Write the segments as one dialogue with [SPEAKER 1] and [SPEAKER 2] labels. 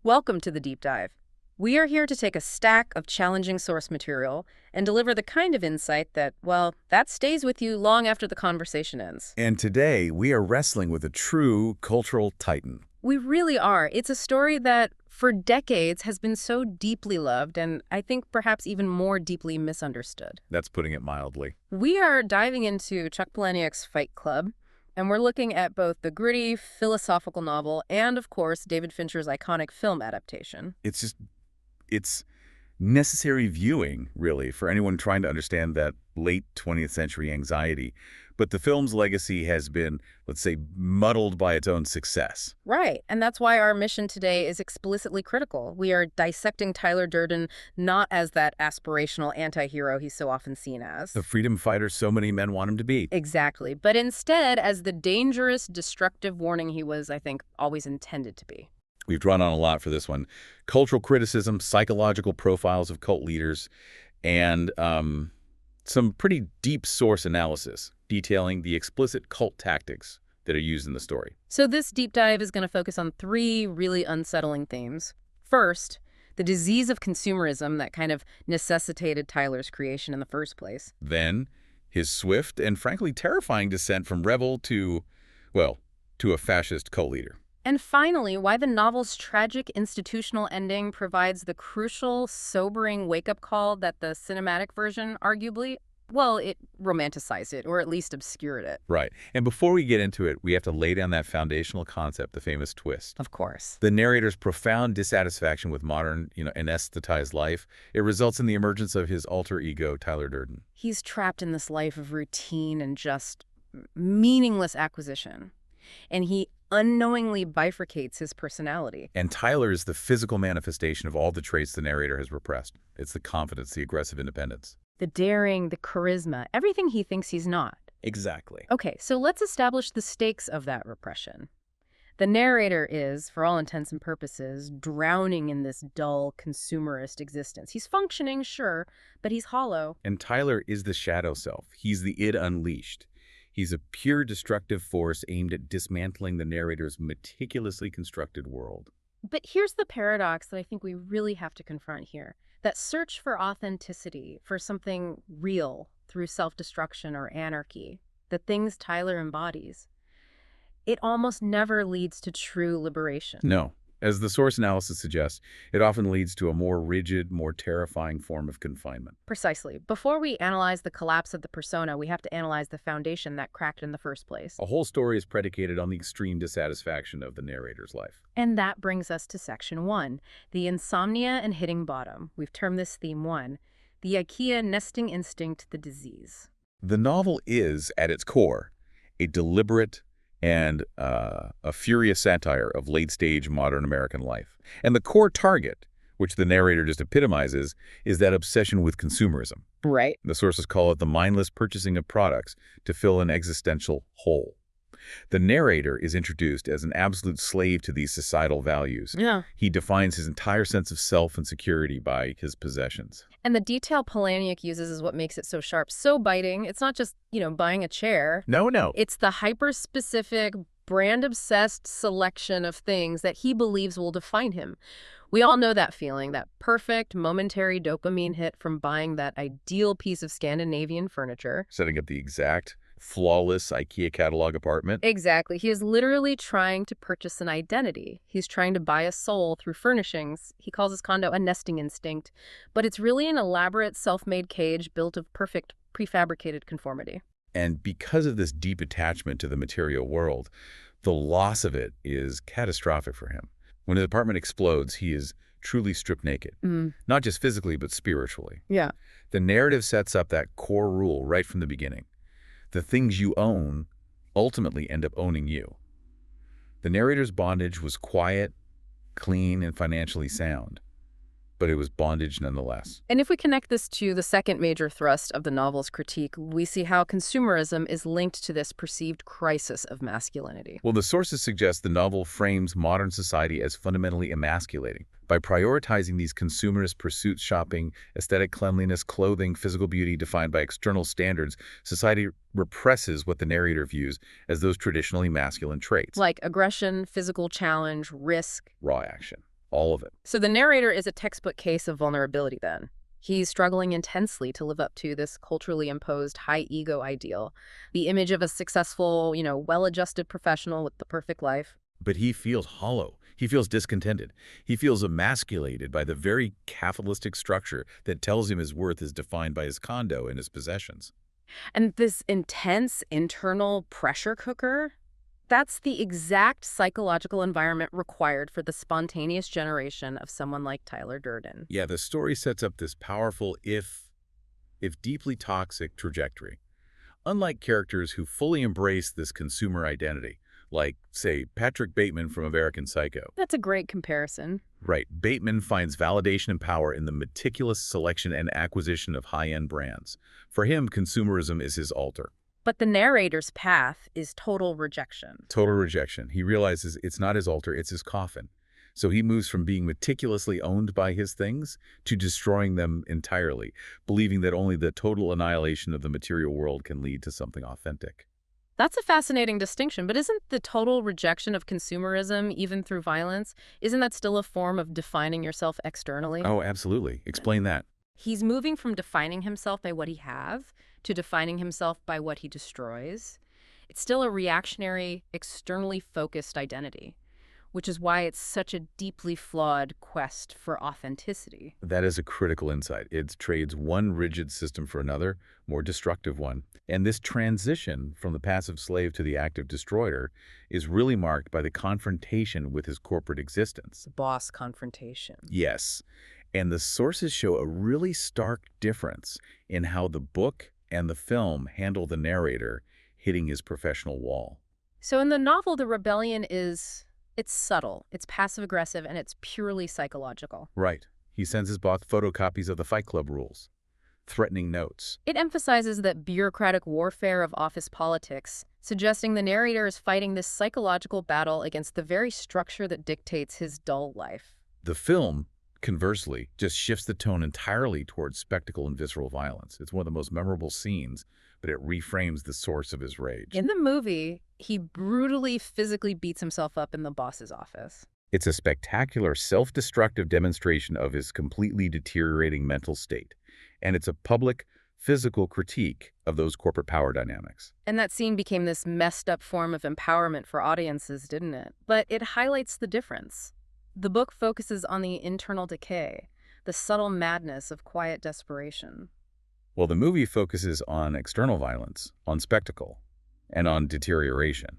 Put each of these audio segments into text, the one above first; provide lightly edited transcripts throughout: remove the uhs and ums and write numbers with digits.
[SPEAKER 1] Welcome to the Deep Dive. We are here to take a stack of challenging source material and deliver the kind of insight that, well, that stays with you long after the conversation ends.
[SPEAKER 2] And today, we are wrestling with a true cultural titan.
[SPEAKER 1] We really are. It's a story that, for decades, has been so deeply loved and I think perhaps even more deeply misunderstood.
[SPEAKER 2] That's putting it mildly.
[SPEAKER 1] We are diving into Chuck Palahniuk's Fight Club, and we're looking at both the gritty, philosophical novel and, of course, David Fincher's iconic film adaptation.
[SPEAKER 2] It's necessary viewing, really, for anyone trying to understand that late 20th century anxiety. But the film's legacy has been, let's say, muddled by its own success.
[SPEAKER 1] Right, and that's why our mission today is explicitly critical. We are dissecting Tyler Durden not as that aspirational anti-hero he's so often seen as.
[SPEAKER 2] The freedom fighter so many men want him to be.
[SPEAKER 1] Exactly, but instead as the dangerous, destructive warning he was, I think, always intended to be.
[SPEAKER 2] We've drawn on a lot for this one. Cultural criticism, psychological profiles of cult leaders, and some pretty deep source analysis detailing the explicit cult tactics that are used in the story.
[SPEAKER 1] So this deep dive is going to focus on three really unsettling themes. First, the disease of consumerism that kind of necessitated Tyler's creation in the first place.
[SPEAKER 2] Then, his swift and frankly terrifying descent from rebel to, well, to a fascist cult leader.
[SPEAKER 1] And finally, why the novel's tragic institutional ending provides the crucial, sobering wake-up call that the cinematic version arguably, well, it romanticized it, or at least obscured it.
[SPEAKER 2] Right. And before we get into it, we have to lay down that foundational concept, the famous twist.
[SPEAKER 1] Of course.
[SPEAKER 2] The narrator's profound dissatisfaction with modern, anesthetized life, it results in the emergence of his alter ego, Tyler Durden.
[SPEAKER 1] He's trapped in this life of routine and just meaningless acquisition. And he unknowingly bifurcates his personality.
[SPEAKER 2] And Tyler is the physical manifestation of all the traits the narrator has repressed. It's the confidence, the aggressive independence.
[SPEAKER 1] The daring, the charisma, everything he thinks he's not.
[SPEAKER 2] Exactly.
[SPEAKER 1] Okay, so let's establish the stakes of that repression. The narrator is, for all intents and purposes, drowning in this dull, consumerist existence. He's functioning, sure, but he's hollow.
[SPEAKER 2] And Tyler is the shadow self. He's the id unleashed. He's a pure destructive force aimed at dismantling the narrator's meticulously constructed world.
[SPEAKER 1] But here's the paradox that I think we really have to confront here. That search for authenticity, for something real through self-destruction or anarchy, the things Tyler embodies, it almost never leads to true liberation.
[SPEAKER 2] No. As the source analysis suggests, it often leads to a more rigid, more terrifying form of confinement.
[SPEAKER 1] Precisely. Before we analyze the collapse of the persona, we have to analyze the foundation that cracked in the first place.
[SPEAKER 2] A whole story is predicated on the extreme dissatisfaction of the narrator's life.
[SPEAKER 1] And that brings us to Section 1, the insomnia and hitting bottom. We've termed this Theme 1, the IKEA Nesting Instinct, the disease.
[SPEAKER 2] The novel is, at its core, a deliberate and a furious satire of late-stage modern American life. And the core target, which the narrator just epitomizes, is that obsession with consumerism.
[SPEAKER 1] Right.
[SPEAKER 2] The sources call it the mindless purchasing of products to fill an existential hole. The narrator is introduced as an absolute slave to these societal values.
[SPEAKER 1] Yeah.
[SPEAKER 2] He defines his entire sense of self and security by his possessions.
[SPEAKER 1] And the detail Palahniuk uses is what makes it so sharp, so biting. It's not just, buying a chair.
[SPEAKER 2] No.
[SPEAKER 1] It's the hyper-specific, brand-obsessed selection of things that he believes will define him. We all know that feeling, that perfect, momentary dopamine hit from buying that ideal piece of Scandinavian furniture.
[SPEAKER 2] Setting up the exact, flawless IKEA catalog apartment.
[SPEAKER 1] Exactly. He is literally trying to purchase an identity. He's trying to buy a soul through furnishings. He calls his condo a nesting instinct, but it's really an elaborate self-made cage built of perfect prefabricated conformity.
[SPEAKER 2] And because of this deep attachment to the material world, the loss of it is catastrophic for him. When his apartment explodes, he is truly stripped naked, not just physically, but spiritually.
[SPEAKER 1] Yeah.
[SPEAKER 2] The narrative sets up that core rule right from the beginning. The things you own ultimately end up owning you. The narrator's bondage was quiet, clean, and financially sound, but it was bondage nonetheless.
[SPEAKER 1] And if we connect this to the second major thrust of the novel's critique, we see how consumerism is linked to this perceived crisis of masculinity.
[SPEAKER 2] Well, the sources suggest the novel frames modern society as fundamentally emasculating. By prioritizing these consumerist pursuits, shopping, aesthetic cleanliness, clothing, physical beauty defined by external standards, society represses what the narrator views as those traditionally masculine traits.
[SPEAKER 1] Like aggression, physical challenge, risk.
[SPEAKER 2] Raw action. all of it.
[SPEAKER 1] So the narrator is a textbook case of vulnerability then. He's struggling intensely to live up to this culturally imposed high ego ideal, the image of a successful, well-adjusted professional with the perfect life.
[SPEAKER 2] But he feels hollow. He feels discontented. He feels emasculated by the very capitalistic structure that tells him his worth is defined by his condo and his possessions.
[SPEAKER 1] And this intense internal pressure cooker, that's the exact psychological environment required for the spontaneous generation of someone like Tyler Durden.
[SPEAKER 2] Yeah, the story sets up this powerful, if deeply toxic trajectory. Unlike characters who fully embrace this consumer identity, like, say, Patrick Bateman from American Psycho.
[SPEAKER 1] That's a great comparison.
[SPEAKER 2] Right, Bateman finds validation and power in the meticulous selection and acquisition of high-end brands. For him, consumerism is his altar.
[SPEAKER 1] But the narrator's path is total rejection.
[SPEAKER 2] Total rejection. He realizes it's not his altar, it's his coffin. So he moves from being meticulously owned by his things to destroying them entirely, believing that only the total annihilation of the material world can lead to something authentic.
[SPEAKER 1] That's a fascinating distinction, but isn't the total rejection of consumerism, even through violence, isn't that still a form of defining yourself externally?
[SPEAKER 2] Oh, absolutely. Explain that.
[SPEAKER 1] He's moving from defining himself by what he have to defining himself by what he destroys. It's still a reactionary, externally focused identity, which is why it's such a deeply flawed quest for authenticity.
[SPEAKER 2] That is a critical insight. It trades one rigid system for another, more destructive one. And this transition from the passive slave to the active destroyer is really marked by the confrontation with his corporate existence.
[SPEAKER 1] Boss confrontation.
[SPEAKER 2] Yes. And the sources show a really stark difference in how the book and the film handle the narrator hitting his professional wall.
[SPEAKER 1] So in the novel, the rebellion it's subtle, it's passive-aggressive, and it's purely psychological.
[SPEAKER 2] Right. He sends his boss photocopies of the Fight Club rules, threatening notes.
[SPEAKER 1] It emphasizes that bureaucratic warfare of office politics, suggesting the narrator is fighting this psychological battle against the very structure that dictates his dull life.
[SPEAKER 2] The film, conversely, just shifts the tone entirely towards spectacle and visceral violence. It's one of the most memorable scenes, but it reframes the source of his rage.
[SPEAKER 1] In the movie, he brutally physically beats himself up in the boss's office.
[SPEAKER 2] It's a spectacular, self-destructive demonstration of his completely deteriorating mental state. And it's a public, physical critique of those corporate power dynamics.
[SPEAKER 1] And that scene became this messed up form of empowerment for audiences, didn't it? But it highlights the difference. The book focuses on the internal decay, the subtle madness of quiet desperation.
[SPEAKER 2] Well, the movie focuses on external violence, on spectacle, and on deterioration,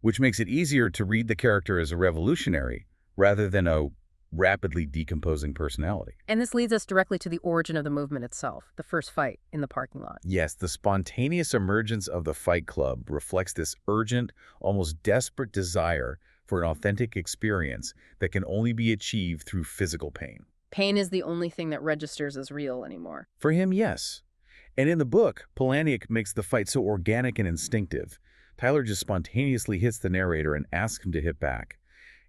[SPEAKER 2] which makes it easier to read the character as a revolutionary rather than a rapidly decomposing personality.
[SPEAKER 1] And this leads us directly to the origin of the movement itself, the first fight in the parking lot.
[SPEAKER 2] Yes, the spontaneous emergence of the Fight Club reflects this urgent, almost desperate desire for an authentic experience that can only be achieved through physical pain.
[SPEAKER 1] Pain is the only thing that registers as real anymore.
[SPEAKER 2] For him, yes. And in the book, Palahniuk makes the fight so organic and instinctive. Tyler just spontaneously hits the narrator and asks him to hit back.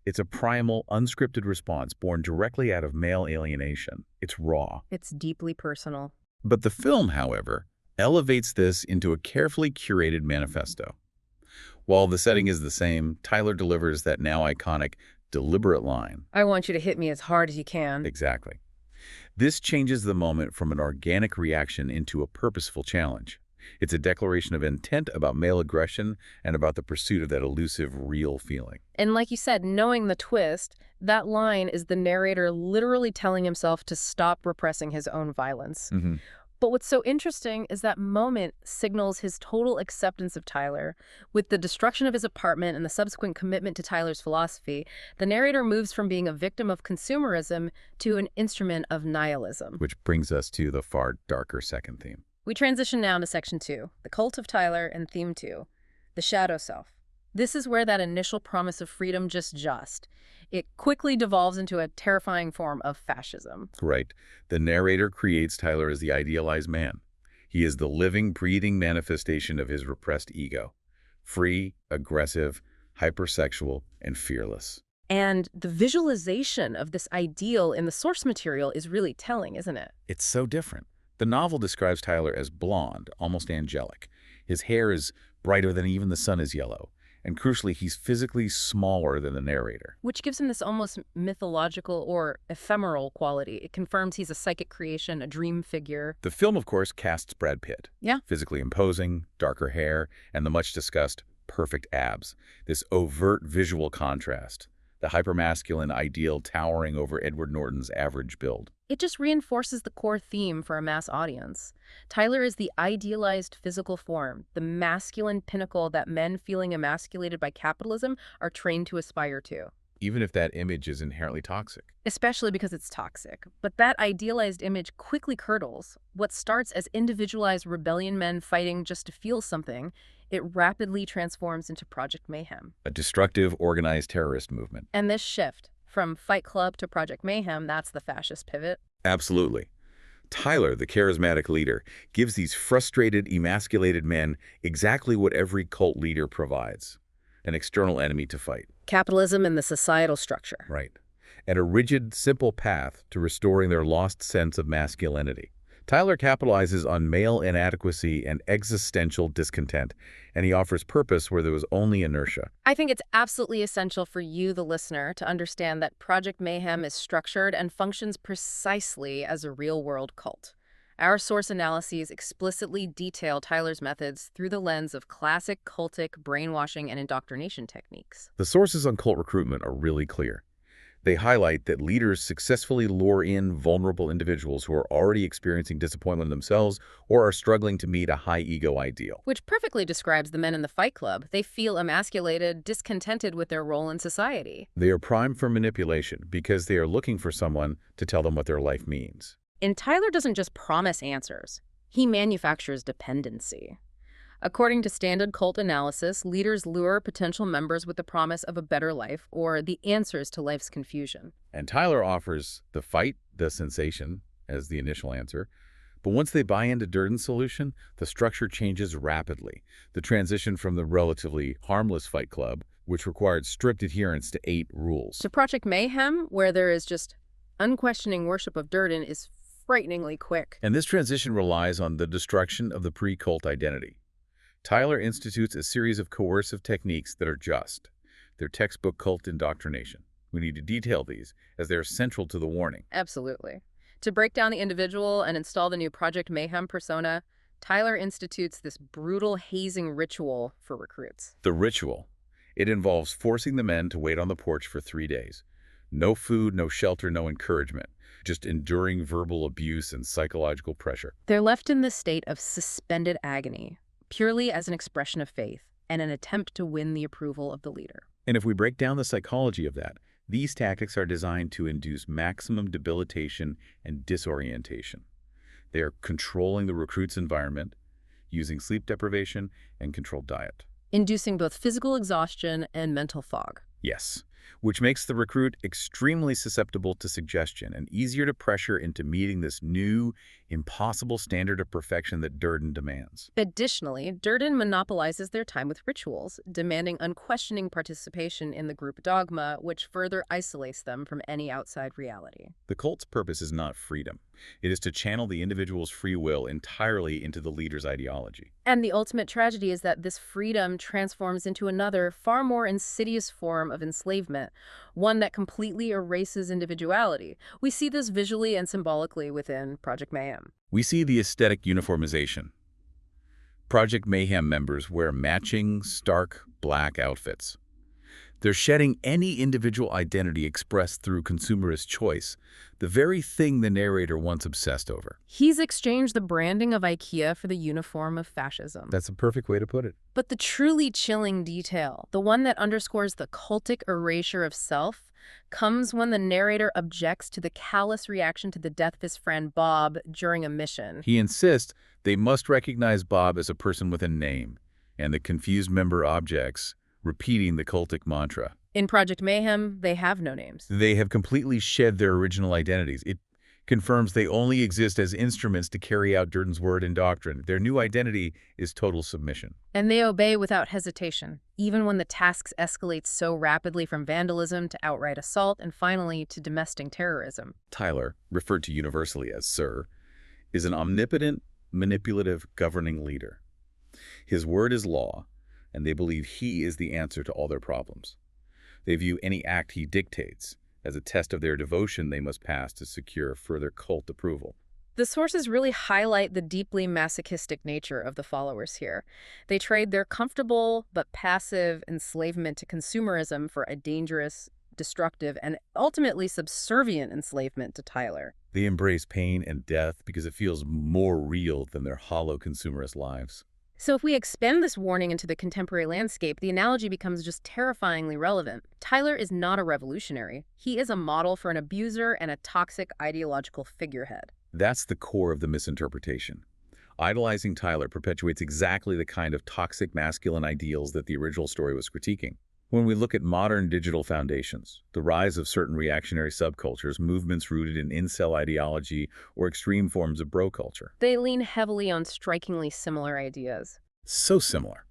[SPEAKER 2] It's a primal, unscripted response born directly out of male alienation. It's raw.
[SPEAKER 1] It's deeply personal.
[SPEAKER 2] But the film, however, elevates this into a carefully curated manifesto. While the setting is the same, Tyler delivers that now iconic, deliberate line.
[SPEAKER 1] I want you to hit me as hard as you can.
[SPEAKER 2] Exactly. This changes the moment from an organic reaction into a purposeful challenge. It's a declaration of intent about male aggression and about the pursuit of that elusive, real feeling.
[SPEAKER 1] And like you said, knowing the twist, that line is the narrator literally telling himself to stop repressing his own violence. But what's so interesting is that moment signals his total acceptance of Tyler. With the destruction of his apartment and the subsequent commitment to Tyler's philosophy, the narrator moves from being a victim of consumerism to an instrument of nihilism.
[SPEAKER 2] Which brings us to the far darker second theme.
[SPEAKER 1] We transition now to Section 2, the cult of Tyler, and Theme 2, the shadow self. This is where that initial promise of freedom it quickly devolves into a terrifying form of fascism.
[SPEAKER 2] Right. The narrator creates Tyler as the idealized man. He is the living, breathing manifestation of his repressed ego. Free, aggressive, hypersexual, and fearless.
[SPEAKER 1] And the visualization of this ideal in the source material is really telling, isn't it?
[SPEAKER 2] It's so different. The novel describes Tyler as blonde, almost angelic. His hair is brighter than even the sun is yellow. And crucially, he's physically smaller than the narrator.
[SPEAKER 1] Which gives him this almost mythological or ephemeral quality. It confirms he's a psychic creation, a dream figure.
[SPEAKER 2] The film, of course, casts Brad Pitt.
[SPEAKER 1] Yeah.
[SPEAKER 2] Physically imposing, darker hair, and the much-discussed perfect abs. This overt visual contrast. The hypermasculine ideal towering over Edward Norton's average build.
[SPEAKER 1] It just reinforces the core theme for a mass audience. Tyler is the idealized physical form, the masculine pinnacle that men feeling emasculated by capitalism are trained to aspire to.
[SPEAKER 2] Even if that image is inherently toxic.
[SPEAKER 1] Especially because it's toxic. But that idealized image quickly curdles. What starts as individualized rebellion men fighting just to feel something, it rapidly transforms into Project Mayhem.
[SPEAKER 2] A destructive, organized terrorist movement.
[SPEAKER 1] And this shift, from Fight Club to Project Mayhem, that's the fascist pivot.
[SPEAKER 2] Absolutely. Tyler, the charismatic leader, gives these frustrated, emasculated men exactly what every cult leader provides. An external enemy to fight.
[SPEAKER 1] Capitalism and the societal structure.
[SPEAKER 2] Right. And a rigid, simple path to restoring their lost sense of masculinity. Tyler capitalizes on male inadequacy and existential discontent, and he offers purpose where there was only inertia.
[SPEAKER 1] I think it's absolutely essential for you, the listener, to understand that Project Mayhem is structured and functions precisely as a real-world cult. Our source analyses explicitly detail Tyler's methods through the lens of classic cultic brainwashing and indoctrination techniques.
[SPEAKER 2] The sources on cult recruitment are really clear. They highlight that leaders successfully lure in vulnerable individuals who are already experiencing disappointment themselves or are struggling to meet a high-ego ideal.
[SPEAKER 1] Which perfectly describes the men in the Fight Club. They feel emasculated, discontented with their role in society.
[SPEAKER 2] They are primed for manipulation because they are looking for someone to tell them what their life means.
[SPEAKER 1] And Tyler doesn't just promise answers. He manufactures dependency. According to standard cult analysis, leaders lure potential members with the promise of a better life or the answers to life's confusion.
[SPEAKER 2] And Tyler offers the fight, the sensation, as the initial answer. But once they buy into Durden's solution, the structure changes rapidly. The transition from the relatively harmless Fight Club, which required strict adherence to 8 rules,
[SPEAKER 1] to Project Mayhem, where there is just unquestioning worship of Durden, is frighteningly quick.
[SPEAKER 2] And this transition relies on the destruction of the pre-cult identity. Tyler institutes a series of coercive techniques that are just. They're textbook cult indoctrination. We need to detail these, as they are central to the warning.
[SPEAKER 1] Absolutely. To break down the individual and install the new Project Mayhem persona, Tyler institutes this brutal hazing ritual for recruits.
[SPEAKER 2] The ritual. It involves forcing the men to wait on the porch for 3 days. No food, no shelter, no encouragement. Just enduring verbal abuse and psychological pressure.
[SPEAKER 1] They're left in this state of suspended agony, purely as an expression of faith and an attempt to win the approval of the leader.
[SPEAKER 2] And if we break down the psychology of that, these tactics are designed to induce maximum debilitation and disorientation. They are controlling the recruit's environment, using sleep deprivation and controlled diet.
[SPEAKER 1] Inducing both physical exhaustion and mental fog.
[SPEAKER 2] Yes, which makes the recruit extremely susceptible to suggestion and easier to pressure into meeting this new, impossible standard of perfection that Durden demands.
[SPEAKER 1] Additionally, Durden monopolizes their time with rituals, demanding unquestioning participation in the group dogma, which further isolates them from any outside reality.
[SPEAKER 2] The cult's purpose is not freedom. It is to channel the individual's free will entirely into the leader's ideology.
[SPEAKER 1] And the ultimate tragedy is that this freedom transforms into another, far more insidious form of enslavement, one that completely erases individuality. We see this visually and symbolically within Project Mayhem.
[SPEAKER 2] We see the aesthetic uniformization. Project Mayhem members wear matching, stark, black outfits. They're shedding any individual identity expressed through consumerist choice, the very thing the narrator once obsessed over.
[SPEAKER 1] He's exchanged the branding of IKEA for the uniform of fascism.
[SPEAKER 2] That's a perfect way to put it.
[SPEAKER 1] But the truly chilling detail, the one that underscores the cultic erasure of self, comes when the narrator objects to the callous reaction to the death of his friend Bob during a mission.
[SPEAKER 2] He insists they must recognize Bob as a person with a name, and the confused member objects, repeating the cultic mantra.
[SPEAKER 1] In Project Mayhem, they have no names.
[SPEAKER 2] They have completely shed their original identities. It confirms they only exist as instruments to carry out Durden's word and doctrine. Their new identity is total submission.
[SPEAKER 1] And they obey without hesitation, even when the tasks escalate so rapidly from vandalism to outright assault and finally to domestic terrorism.
[SPEAKER 2] Tyler, referred to universally as Sir, is an omnipotent, manipulative, governing leader. His word is law, and they believe he is the answer to all their problems. They view any act he dictates as a test of their devotion they must pass to secure further cult approval.
[SPEAKER 1] The sources really highlight the deeply masochistic nature of the followers here. They trade their comfortable but passive enslavement to consumerism for a dangerous, destructive, and ultimately subservient enslavement to Tyler.
[SPEAKER 2] They embrace pain and death because it feels more real than their hollow consumerist lives.
[SPEAKER 1] So if we expand this warning into the contemporary landscape, the analogy becomes just terrifyingly relevant. Tyler is not a revolutionary. He is a model for an abuser and a toxic ideological figurehead.
[SPEAKER 2] That's the core of the misinterpretation. Idolizing Tyler perpetuates exactly the kind of toxic masculine ideals that the original story was critiquing. When we look at modern digital foundations, the rise of certain reactionary subcultures, movements rooted in incel ideology, or extreme forms of bro culture.
[SPEAKER 1] They lean heavily on strikingly similar ideas.
[SPEAKER 2] So similar.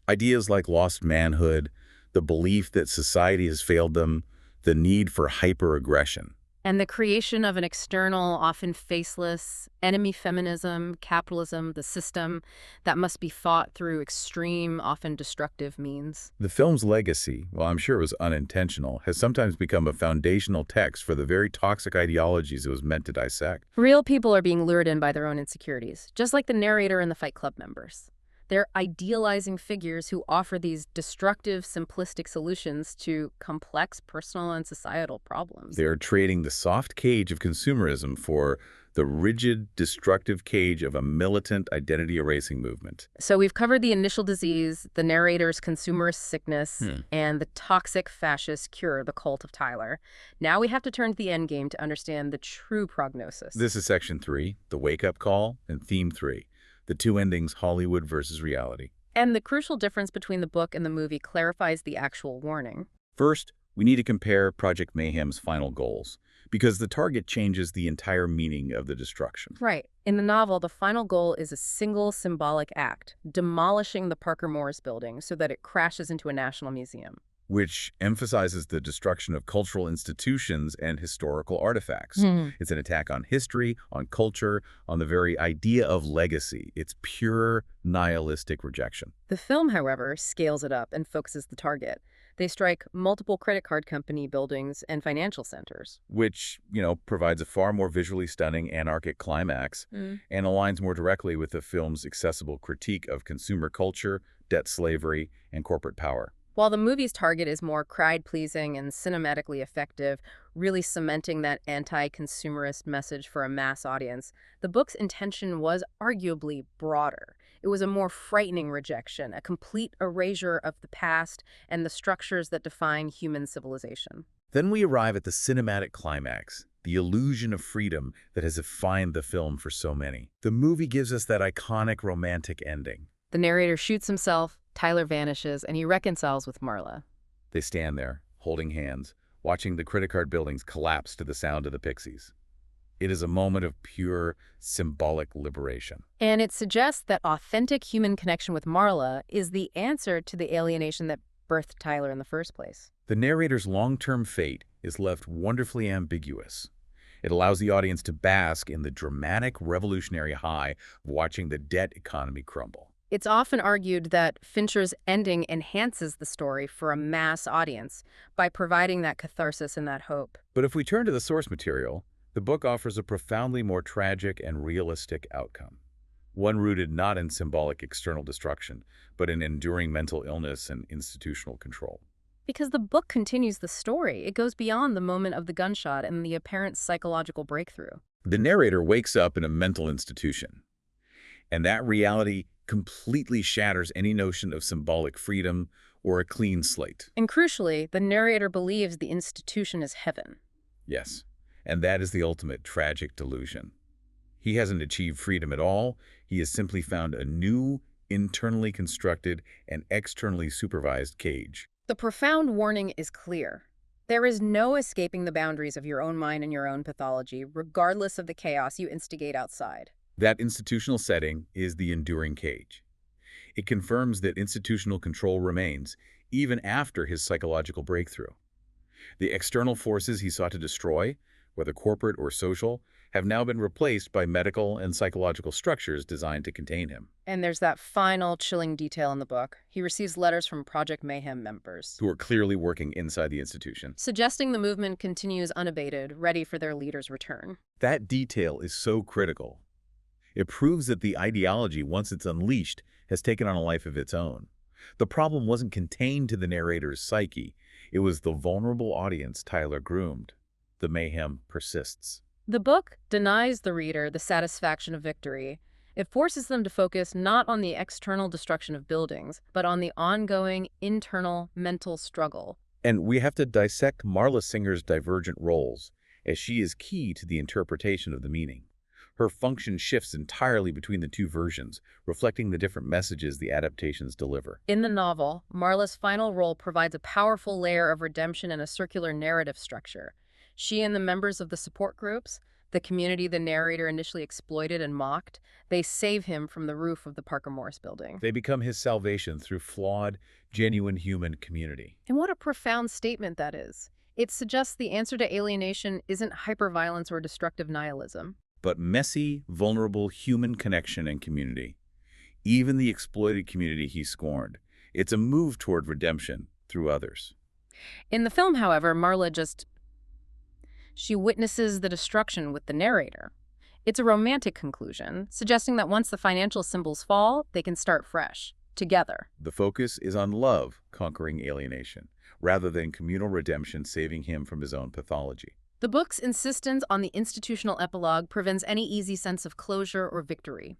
[SPEAKER 2] Ideas like lost manhood, the belief that society has failed them, the need for hyper-aggression.
[SPEAKER 1] And the creation of an external, often faceless, enemy feminism, capitalism, the system that must be fought through extreme, often destructive means.
[SPEAKER 2] The film's legacy, while I'm sure it was unintentional, has sometimes become a foundational text for the very toxic ideologies it was meant to dissect.
[SPEAKER 1] Real people are being lured in by their own insecurities, just like the narrator and the Fight Club members. They're idealizing figures who offer these destructive, simplistic solutions to complex personal and societal problems.
[SPEAKER 2] They're trading the soft cage of consumerism for the rigid, destructive cage of a militant, identity-erasing movement.
[SPEAKER 1] So we've covered the initial disease, the narrator's consumerist sickness, and the toxic fascist cure, the cult of Tyler. Now we have to turn to the endgame to understand the true prognosis.
[SPEAKER 2] This is Section 3, the wake-up call, and Theme 3. The two endings, Hollywood versus reality.
[SPEAKER 1] And the crucial difference between the book and the movie clarifies the actual warning.
[SPEAKER 2] First, we need to compare Project Mayhem's final goals, because the target changes the entire meaning of the destruction.
[SPEAKER 1] Right. In the novel, the final goal is a single symbolic act, demolishing the Parker Morris building so that it crashes into a national museum.
[SPEAKER 2] Which emphasizes the destruction of cultural institutions and historical artifacts. It's an attack on history, on culture, on the very idea of legacy. It's pure nihilistic rejection.
[SPEAKER 1] The film, however, scales it up and focuses the target. They strike multiple credit card company buildings and financial centers.
[SPEAKER 2] Which, provides a far more visually stunning anarchic climax and aligns more directly with the film's accessible critique of consumer culture, debt slavery, and corporate power.
[SPEAKER 1] While the movie's target is more crowd-pleasing and cinematically effective, really cementing that anti-consumerist message for a mass audience, the book's intention was arguably broader. It was a more frightening rejection, a complete erasure of the past and the structures that define human civilization.
[SPEAKER 2] Then we arrive at the cinematic climax, the illusion of freedom that has defined the film for so many. The movie gives us that iconic romantic ending.
[SPEAKER 1] The narrator shoots himself, Tyler vanishes, and he reconciles with Marla.
[SPEAKER 2] They stand there, holding hands, watching the credit card buildings collapse to the sound of the Pixies. It is a moment of pure, symbolic liberation.
[SPEAKER 1] And it suggests that authentic human connection with Marla is the answer to the alienation that birthed Tyler in the first place.
[SPEAKER 2] The narrator's long-term fate is left wonderfully ambiguous. It allows the audience to bask in the dramatic revolutionary high of watching the debt economy crumble.
[SPEAKER 1] It's often argued that Fincher's ending enhances the story for a mass audience by providing that catharsis and that hope.
[SPEAKER 2] But if we turn to the source material, the book offers a profoundly more tragic and realistic outcome. One rooted not in symbolic external destruction, but in enduring mental illness and institutional control.
[SPEAKER 1] Because the book continues the story. It goes beyond the moment of the gunshot and the apparent psychological breakthrough.
[SPEAKER 2] The narrator wakes up in a mental institution, and that reality completely shatters any notion of symbolic freedom or a clean slate.
[SPEAKER 1] And crucially, the narrator believes the institution is heaven.
[SPEAKER 2] Yes, and that is the ultimate tragic delusion. He hasn't achieved freedom at all. He has simply found a new, internally constructed and externally supervised cage.
[SPEAKER 1] The profound warning is clear. There is no escaping the boundaries of your own mind and your own pathology, regardless of the chaos you instigate outside.
[SPEAKER 2] That institutional setting is the enduring cage. It confirms that institutional control remains, even after his psychological breakthrough. The external forces he sought to destroy whether corporate or social, have now been replaced by medical and psychological structures designed to contain him,
[SPEAKER 1] And there's that final chilling detail in the book. He receives letters from Project Mayhem members,
[SPEAKER 2] who are clearly working inside the institution.
[SPEAKER 1] suggesting the movement continues unabated, ready for their leader's return.
[SPEAKER 2] That detail is so critical. It proves that the ideology, once it's unleashed, has taken on a life of its own. The problem wasn't contained to the narrator's psyche. It was the vulnerable audience Tyler groomed. The mayhem persists.
[SPEAKER 1] The book denies the reader the satisfaction of victory. It forces them to focus not on the external destruction of buildings, but on the ongoing internal mental struggle.
[SPEAKER 2] And we have to dissect Marla Singer's divergent roles, as she is key to the interpretation of the meaning. Her function shifts entirely between the two versions, reflecting the different messages the adaptations deliver.
[SPEAKER 1] In the novel, Marla's final role provides a powerful layer of redemption and a circular narrative structure. She and the members of the support groups, the community the narrator initially exploited and mocked, they save him from the roof of the Parker Morris building.
[SPEAKER 2] They become his salvation through flawed, genuine human community.
[SPEAKER 1] And what a profound statement that is. It suggests the answer to alienation isn't hyperviolence or destructive nihilism,
[SPEAKER 2] But messy, vulnerable human connection and community. Even the exploited community he scorned. It's a move toward redemption through others.
[SPEAKER 1] In the film, however, she witnesses the destruction with the narrator. It's a romantic conclusion, suggesting that once the financial symbols fall, they can start fresh, together.
[SPEAKER 2] The focus is on love conquering alienation, rather than communal redemption saving him from his own pathology.
[SPEAKER 1] The book's insistence on the institutional epilogue prevents any easy sense of closure or victory.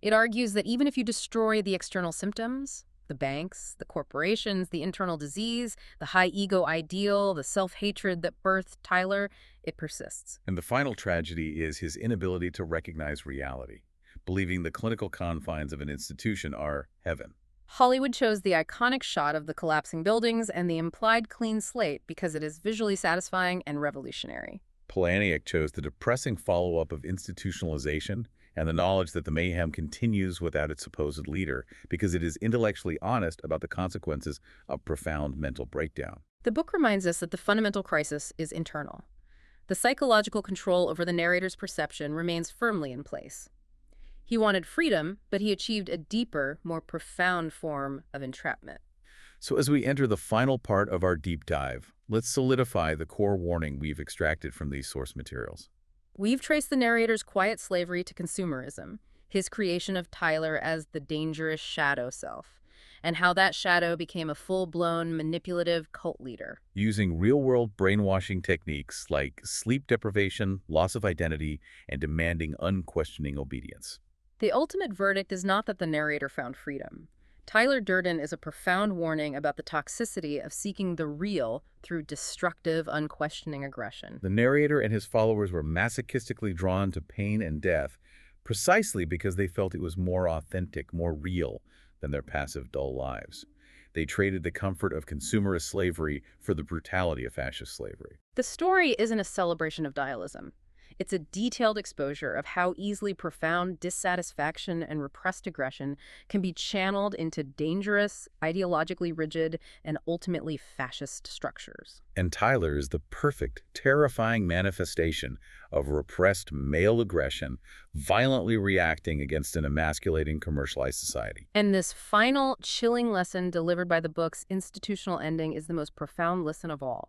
[SPEAKER 1] It argues that even if you destroy the external symptoms, the banks, the corporations, the internal disease, the high ego ideal, the self-hatred that birthed Tyler, it persists.
[SPEAKER 2] And the final tragedy is his inability to recognize reality, believing the clinical confines of an institution are heaven.
[SPEAKER 1] Hollywood chose the iconic shot of the collapsing buildings and the implied clean slate because it is visually satisfying and revolutionary.
[SPEAKER 2] Polaniak chose the depressing follow-up of institutionalization and the knowledge that the mayhem continues without its supposed leader because it is intellectually honest about the consequences of profound mental breakdown.
[SPEAKER 1] The book reminds us that the fundamental crisis is internal. The psychological control over the narrator's perception remains firmly in place. He wanted freedom, but he achieved a deeper, more profound form of entrapment.
[SPEAKER 2] So as we enter the final part of our deep dive, let's solidify the core warning we've extracted from these source materials.
[SPEAKER 1] We've traced the narrator's quiet slavery to consumerism, his creation of Tyler as the dangerous shadow self, and how that shadow became a full-blown manipulative cult leader.
[SPEAKER 2] Using real-world brainwashing techniques like sleep deprivation, loss of identity, and demanding unquestioning obedience.
[SPEAKER 1] The ultimate verdict is not that the narrator found freedom. Tyler Durden is a profound warning about the toxicity of seeking the real through destructive, unquestioning aggression.
[SPEAKER 2] The narrator and his followers were masochistically drawn to pain and death precisely because they felt it was more authentic, more real than their passive, dull lives. They traded the comfort of consumerist slavery for the brutality of fascist slavery.
[SPEAKER 1] The story isn't a celebration of nihilism. It's a detailed exposure of how easily profound dissatisfaction and repressed aggression can be channeled into dangerous, ideologically rigid, and ultimately fascist structures.
[SPEAKER 2] And Tyler is the perfect, terrifying manifestation of repressed male aggression, violently reacting against an emasculating commercialized society.
[SPEAKER 1] And this final, chilling lesson delivered by the book's institutional ending is the most profound lesson of all.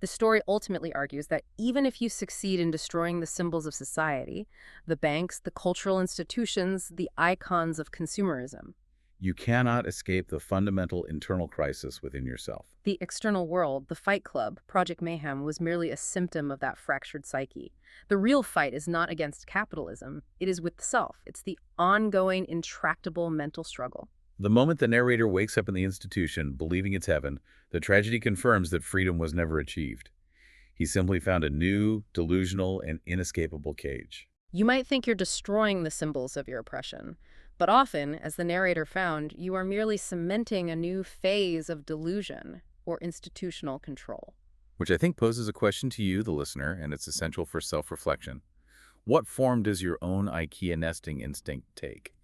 [SPEAKER 1] The story ultimately argues that even if you succeed in destroying the symbols of society, the banks, the cultural institutions, the icons of consumerism,
[SPEAKER 2] You cannot escape the fundamental internal crisis within yourself.
[SPEAKER 1] the external world, the Fight Club, Project Mayhem, was merely a symptom of that fractured psyche. The real fight is not against capitalism. It is with the self. It's the ongoing, intractable mental struggle.
[SPEAKER 2] The moment the narrator wakes up in the institution, believing it's heaven, the tragedy confirms that freedom was never achieved. He simply found a new, delusional, and inescapable cage.
[SPEAKER 1] You might think you're destroying the symbols of your oppression, but often, as the narrator found, you are merely cementing a new phase of delusion or institutional control.
[SPEAKER 2] Which I think poses a question to you, the listener, and it's essential for self-reflection. What form does your own IKEA nesting instinct take?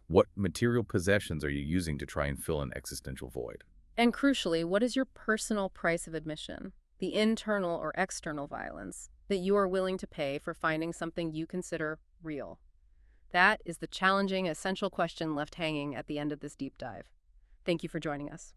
[SPEAKER 2] What material possessions are you using to try and fill an existential void?
[SPEAKER 1] And crucially, what is your personal price of admission? The internal or external violence that you are willing to pay for finding something you consider real? That is the challenging, essential question left hanging at the end of this deep dive. Thank you for joining us.